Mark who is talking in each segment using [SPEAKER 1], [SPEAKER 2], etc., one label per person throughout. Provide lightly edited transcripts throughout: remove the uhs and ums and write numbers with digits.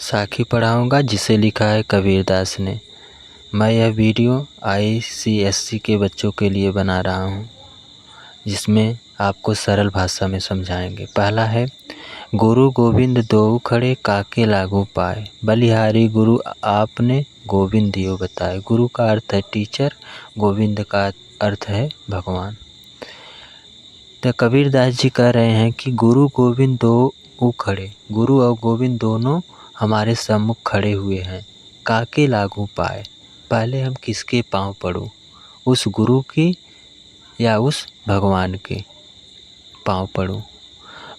[SPEAKER 1] साखी पढ़ाऊँगा जिसे लिखा है कबीरदास ने। मैं यह वीडियो ICSC के बच्चों के लिए बना रहा हूँ, जिसमें आपको सरल भाषा में समझाएंगे। पहला है, गुरु गोविंद दोऊ खड़े काके लागू पाए, बलिहारी गुरु आपने गोविंद दियो बताए। गुरु का अर्थ है टीचर, गोविंद का अर्थ है भगवान। तो कबीरदास जी कह रहे हैं कि गुरु गोविंद दो खड़े, गुरु और गोविंद दोनों हमारे सम्मुख खड़े हुए हैं। काके लागू पाए, पहले हम किसके पाँव पड़ूं, उस गुरु की या उस भगवान के पाँव पड़ूं।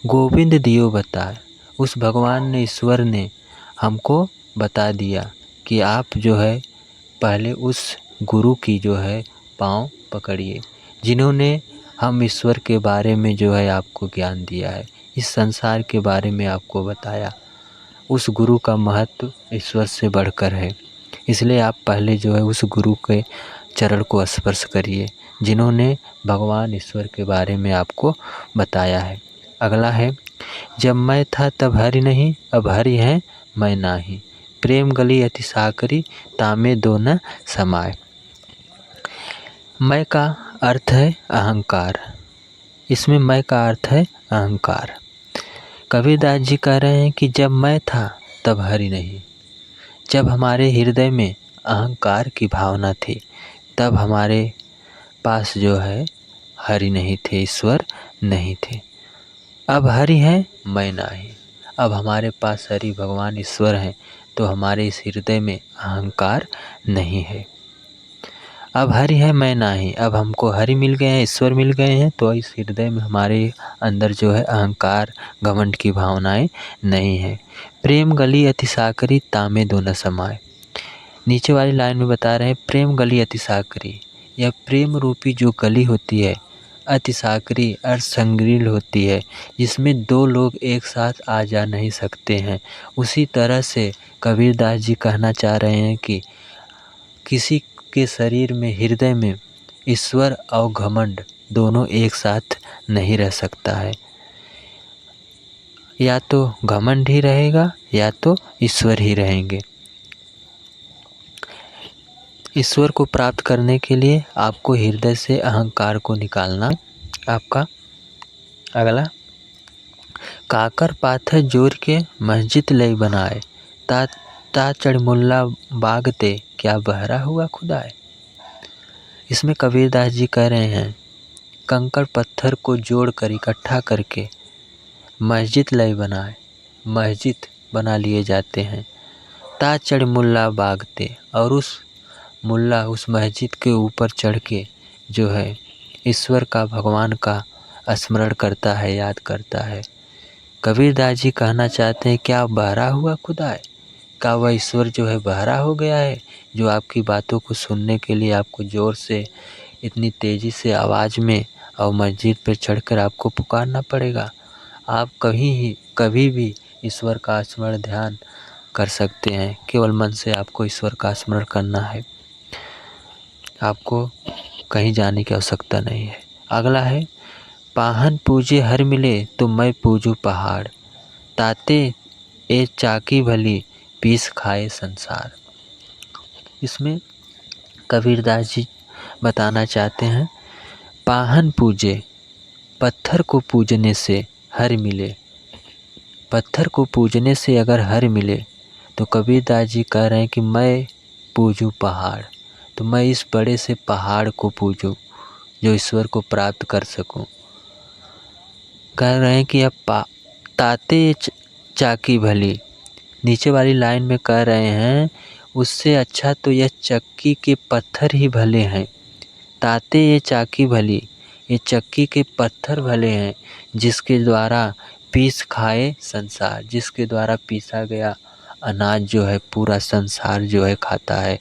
[SPEAKER 1] गोविंद दियो बताए, उस भगवान ने, ईश्वर ने हमको बता दिया कि आप जो है पहले उस गुरु की जो है पाँव पकड़िए, जिन्होंने हम ईश्वर के बारे में जो है आपको ज्ञान दिया है, इस संसार के बारे में आपको बताया। उस गुरु का महत्व ईश्वर से बढ़कर है, इसलिए आप पहले जो है उस गुरु के चरण को स्पर्श करिए, जिन्होंने भगवान ईश्वर के बारे में आपको बताया है। अगला है, जब मैं था तब हरि नहीं, अब हरि है मैं नाही, प्रेम गली अति साकरी तामे दो न समाए। मैं का अर्थ है अहंकार, इसमें मैं का अर्थ है अहंकार। कबीरदास जी कह रहे हैं कि जब मैं था तब हरि नहीं, जब हमारे हृदय में अहंकार की भावना थी तब हमारे पास जो है हरि नहीं थे, ईश्वर नहीं थे। अब हरि है मैं नाही, अब हमारे पास हरि भगवान ईश्वर हैं, तो हमारे इस हृदय में अहंकार नहीं है। अब हरि है मैं नाही, अब हमको हरि मिल गए हैं, ईश्वर मिल गए हैं, तो इस हृदय में हमारे अंदर जो है अहंकार घमंड की भावनाएं नहीं है। प्रेम गली अति साकरी तामे दो न समाए, नीचे वाली लाइन में बता रहे हैं प्रेम गली अति साकरी, यह प्रेम रूपी जो गली होती है अति साकरी अर्थ संगील होती है, जिसमें दो लोग एक साथ आ जा नहीं सकते हैं। उसी तरह से कबीरदास जी कहना चाह रहे हैं कि किसी के शरीर में, हृदय में ईश्वर और घमंड दोनों एक साथ नहीं रह सकता है। या तो घमंड ही रहेगा या तो ईश्वर ही रहेंगे। ईश्वर को प्राप्त करने के लिए आपको हृदय से अहंकार को निकालना आपका। अगला, काकर पाथर जोर के मस्जिद लई बनाए, ता चढ़ मुल्ला बागते क्या बहरा हुआ खुदाए। इसमें कबीरदास जी कह रहे हैं कंकड़ पत्थर को जोड़कर इकट्ठा करके मस्जिद लई बनाए, मस्जिद बना लिए जाते हैं। ता चढ़ मुल्ला बागते, और उस मुल्ला उस मस्जिद के ऊपर चढ़ के जो है ईश्वर का, भगवान का स्मरण करता है, याद करता है। कबीरदास जी कहना चाहते हैं क्या बहरा हुआ खुदा है, क्या वह ईश्वर जो है बहरा हो गया है, जो आपकी बातों को सुनने के लिए आपको ज़ोर से, इतनी तेज़ी से आवाज़ में और मस्जिद पर चढ़कर आपको पुकारना पड़ेगा। आप कभी भी ईश्वर का स्मरण ध्यान कर सकते हैं, केवल मन से आपको ईश्वर का स्मरण करना है, आपको कहीं जाने की आवश्यकता नहीं है। अगला है, पाहन पूजे हर मिले तो मैं पूजू पहाड़, ताते ए चाकी भली पीस खाए संसार। इसमें कबीरदास जी बताना चाहते हैं पाहन पूजे, पत्थर को पूजने से हर मिले, पत्थर को पूजने से अगर हर मिले, तो कबीरदास जी कह रहे हैं कि मैं पूजूं पहाड़, तो मैं इस बड़े से पहाड़ को पूजूं जो ईश्वर को प्राप्त कर सकूं। कह रहे हैं कि अब ताते चाकी भली, नीचे वाली लाइन में कह रहे हैं उससे अच्छा तो यह चक्की के पत्थर ही भले हैं। ताते ये चाकी भली, ये चक्की के पत्थर भले हैं, जिसके द्वारा पीस खाए संसार, जिसके द्वारा पीसा गया अनाज जो है पूरा संसार जो है खाता है,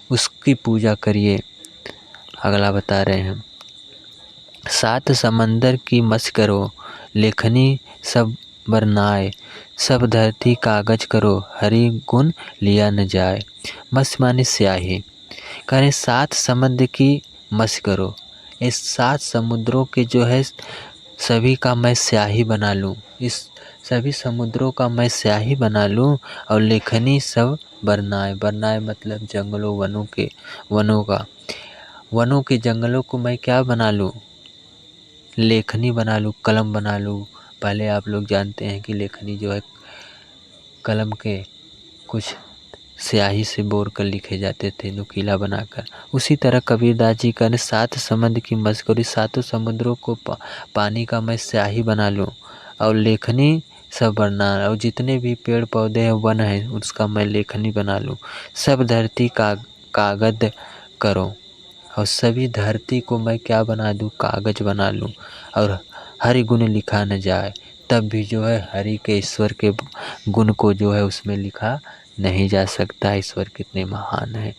[SPEAKER 1] उसकी पूजा करिए। अगला बता रहे हैं, सात समंदर की मस करो, लेखनी सब बरनाए, सब धरती कागज करो, हरि गुण लिया न जाए। मस माने स्याही, करें सात समुद्र की मस करो, इस सात समुद्रों के जो है सभी का मैं स्याही बना लूँ, इस सभी समुद्रों का मैं स्याही बना लूँ और लेखनी सब बरनाए। बरनाए मतलब जंगलों वनों के जंगलों को मैं क्या बना लूँ, लेखनी बना लूँ, कलम बना लूँ। पहले आप लोग जानते हैं कि लेखनी जो है कलम के कुछ स्याही से बोर कर लिखे जाते थे नुकीला बनाकर। उसी तरह कबीरदास जी का 7 समुद्र की मस्करी, सातों समुद्रों को पानी का मैं स्याही बना लूँ और लेखनी सब बरना, और जितने भी पेड़ पौधे हैं वन है उसका मैं लेखनी बना लूँ। सब धरती का कागज करो और सभी धरती को मैं क्या बना दूँ, कागज बना लूँ। और हरि गुण लिखा न जाए, तब भी जो है हरि के ईश्वर के गुण को जो है उसमें लिखा नहीं जा सकता। ईश्वर कितने महान है।